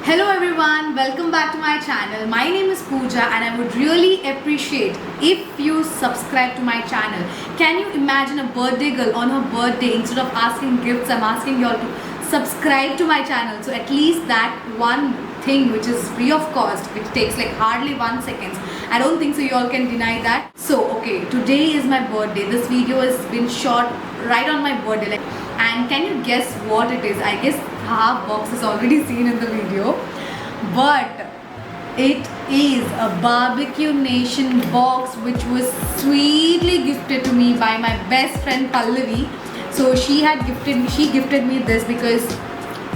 Hello everyone, welcome back to my channel. My name is Pooja and I would really appreciate if you subscribe to my channel. Can you imagine a birthday girl on her birthday, instead of asking gifts, I'm asking you all to subscribe to my channel. So at least that one thing which is free of cost, which takes like hardly 1 second. I don't think so you all can deny that. So okay, today is my birthday. This video has been shot right on my birthday. And can you guess what it is? I guess half box is already seen in the video, but it is a Barbecue Nation box which was sweetly gifted to me by my best friend Pallavi. So she gifted me this because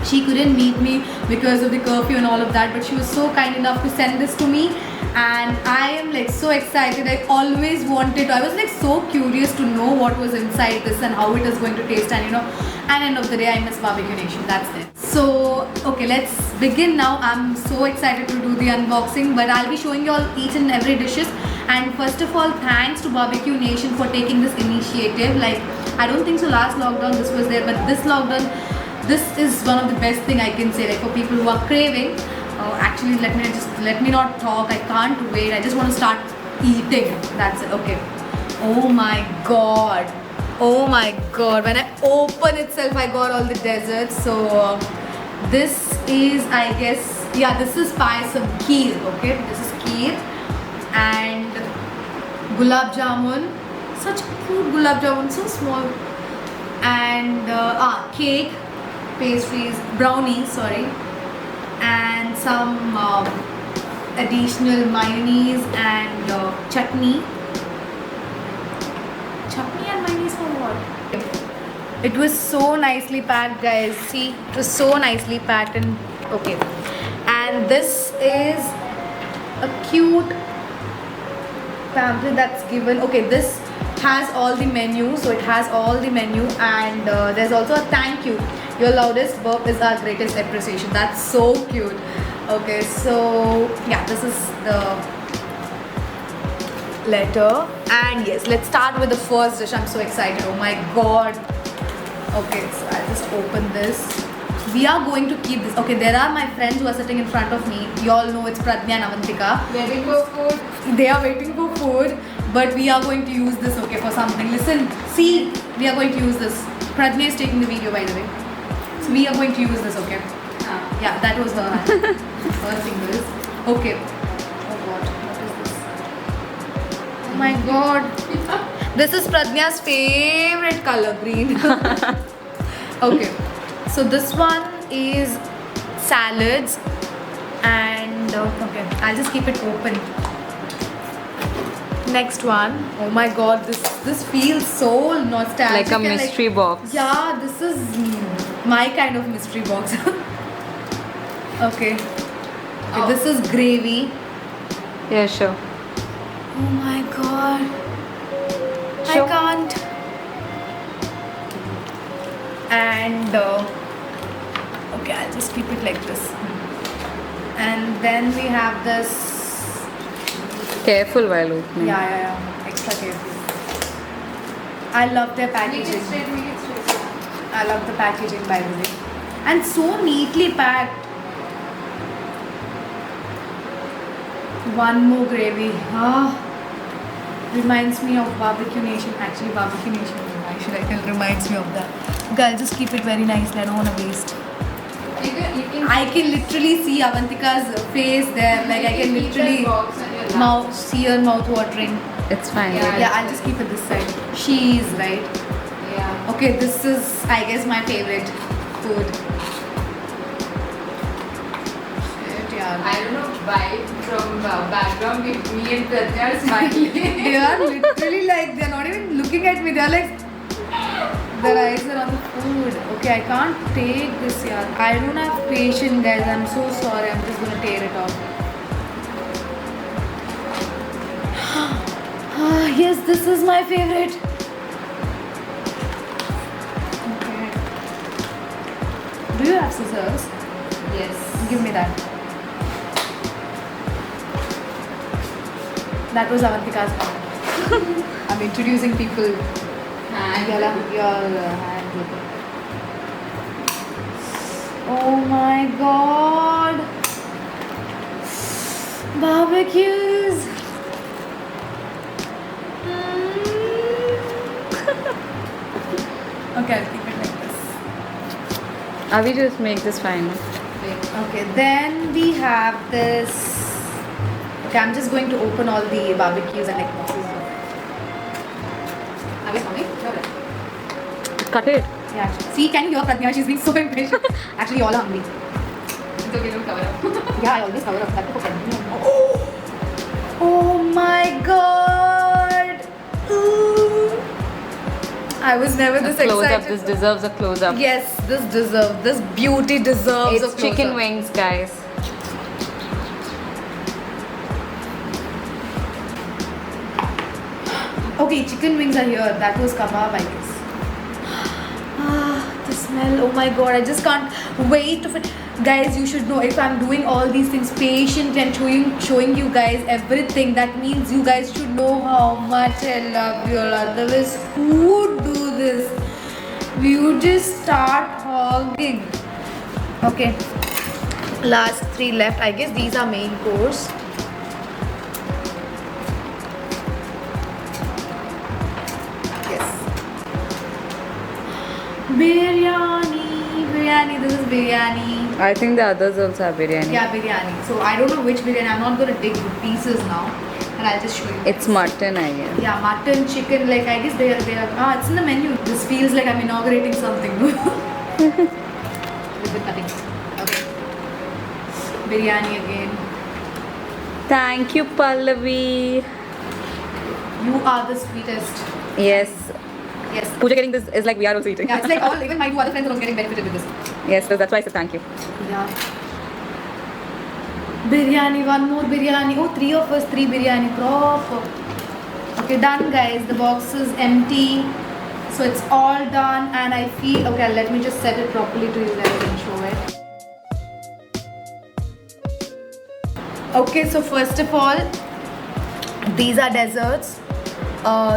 she couldn't meet me because of the curfew and all of that, but she was so kind enough to send this to me, and I am like so excited. I always wanted to, I was like so curious to know what was inside this and how it is going to taste, and you know, at the end of the day I miss Barbecue Nation, that's it. So okay, let's begin now. I'm so excited to do the unboxing, but I'll be showing you all each and every dishes. And first of all, thanks to Barbecue Nation for taking this initiative. Like, I don't think so last lockdown this was there, but this lockdown, this is one of the best thing I can say, like for people who are craving. Actually, let me not talk. I can't wait. I just want to start eating. That's it. Okay. Oh my god. Oh my god. When I open itself, I got all the desserts. So this is, I guess, yeah, this is payasam, kheer. Okay, this is kheer and gulab jamun. Such cute gulab jamun, so small. And cake, pastries, brownies, sorry, and some additional mayonnaise and chutney and mayonnaise for what? It was so nicely packed, guys. See, it was so nicely packed. And okay, and this is a cute pamphlet that's given. Okay, this has all the menu, so it has all the menu, and there's also a thank you. Your loudest burp is our greatest appreciation. That's so cute. Okay, so yeah, this is the letter, and yes, let's start with the first dish. I'm so excited. Oh my god. Okay, so I'll just open this. We are going to keep this. Okay, there are my friends who are sitting in front of me. You all know it's Pradnya and Avantika. Waiting for food. They are waiting for food, but we are going to use this, okay, for something. Listen, see, we are going to use this. Pradnya is taking the video, by the way. So we are going to use this, okay? Yeah, that was her hand. Her fingers. Okay. Oh god, what is this? Oh my god. This is Pradnya's favorite color, green. Okay. So this one is salads, and okay, I'll just keep it open. Next one. Oh my god, this feels so nostalgic. Like a mystery box. Yeah, this is my kind of mystery box. Okay. Oh. This is gravy. Yeah, sure. Oh my god. Sure. I can't. And okay, I'll just keep it like this. And then we have this. Careful while opening. Yeah. Extra careful. I love their packaging. I love the packaging, by the way. And so neatly packed. One more gravy. Reminds me of Barbecue Nation. Actually, Barbecue Nation. Reminds me of that. Okay, I'll just keep it very nicely. I don't want to waste. I can literally see Avantika's face there. Like, I can literally see her mouth watering. It's fine. Yeah, I'll just keep it this side. She is right. Yeah. Okay, this is, I guess, my favorite food. Shit, yeah. I don't know why from background with me and Pradnya are smiling. They are literally like, they're not even looking at me. They're like, their eyes are on the food. Okay, I can't take this, yeah. I don't have patience, guys. I'm so sorry. I'm just gonna tear it off. Yes, this is my favorite. Okay. Do you have scissors? Yes. Give me that. That was Avantika's hand. I'm introducing people. Your hand. Oh my god. Barbecues. Okay, I'll keep it like this. Avi, just make this fine. Okay, then we have this. Okay, I'm just going to open all the barbecues and like boxes. Are we coming? Cut it. Yeah. See, can you hear Pratnya? She's being so impatient. Actually, you all are hungry. It's okay, don't cover up. Yeah, I always cover up. That's okay. Oh my god! Ooh. I was never this Close excited. up. This deserves a close up. Yes, this beauty deserves It's a chicken close-up. wings, guys. Okay, chicken wings are here. That was kebab, I guess. Ah, the smell. Oh my god, I just can't wait to guys, you should know, if I'm doing all these things patient and showing you guys everything, that means you guys should know how much I love you all. Otherwise, who would do this? We would just start hogging. Okay, last 3 left. I guess these are main course. Yes. Biryani, this is biryani. I think the others also have biryani. Yeah, biryani. So I don't know which biryani. I'm not going to dig the pieces now, and I'll just show you. It's mutton, I guess. Yeah, mutton, chicken. Like I guess they are. It's in the menu. This feels like I'm inaugurating something. With nothing. Okay. Biryani again. Thank you, Pallavi. You are the sweetest. Yes. Yes. Pooja getting this is like we are also eating. Yeah, it's like all even my 2 other friends are also getting benefited with this. Yes, so that's why I said thank you. Yeah. Biryani, one more biryani. Oh, 3 of us, 3 biryani. Proper. Okay, done, guys. The box is empty. So it's all done, and I feel okay. Let me just set it properly to you guys and show it. Okay, so first of all, these are desserts.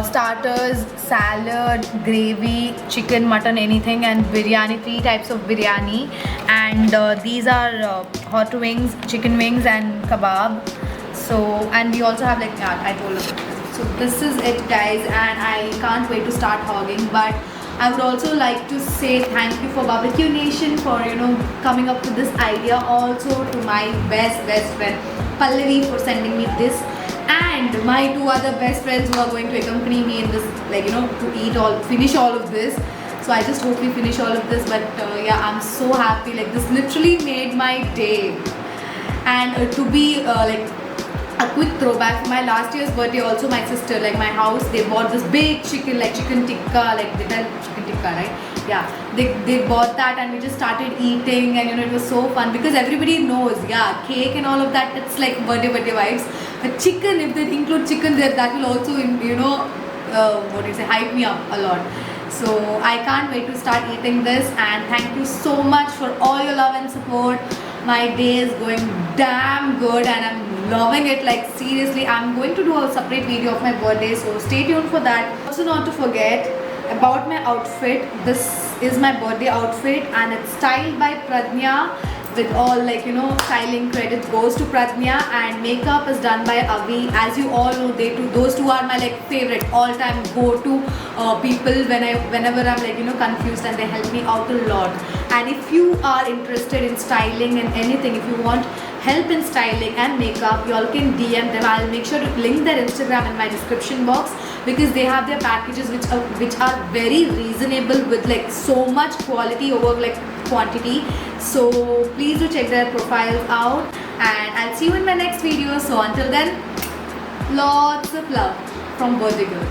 Starters, salad, gravy, chicken, mutton, anything, and biryani. 3 types of biryani, and these are hot wings, chicken wings, and kebab. So, and we also have like I told you. So this is it, guys, and I can't wait to start hogging. But I would also like to say thank you for Barbecue Nation for coming up with this idea. Also to my best friend Pallavi for sending me this. And my 2 other best friends who are going to accompany me in this, to finish all of this. So I just hope we finish all of this. But yeah, I'm so happy. Like, this literally made my day. And to be like a quick throwback, for my last year's birthday, also my sister, like my house, they bought this big chicken, like chicken tikka, like they tell chicken tikka, right? Yeah, they bought that, and we just started eating, and it was so fun because everybody knows, yeah, cake and all of that, it's like birthday vibes. But chicken, if they include chicken there, that will also hype me up a lot. So I can't wait to start eating this, and thank you so much for all your love and support. My day is going damn good, and I'm loving it. Like, seriously, I'm going to do a separate video of my birthday, so stay tuned for that. Also, not to forget about my outfit. This is my birthday outfit, and it's styled by Pradnya. With all styling credit goes to Pradnya, and makeup is done by Avi. As you all know, those two are my favorite all-time go-to people whenever I'm confused, and they help me out a lot. And if you are interested in styling and anything, if you want help in styling and makeup, you all can DM them. I'll make sure to link their Instagram in my description box, because they have their packages which are very reasonable with so much quality over quantity. So please do check their profiles out, and I'll see you in my next video. So until then, lots of love from Birthday Girl.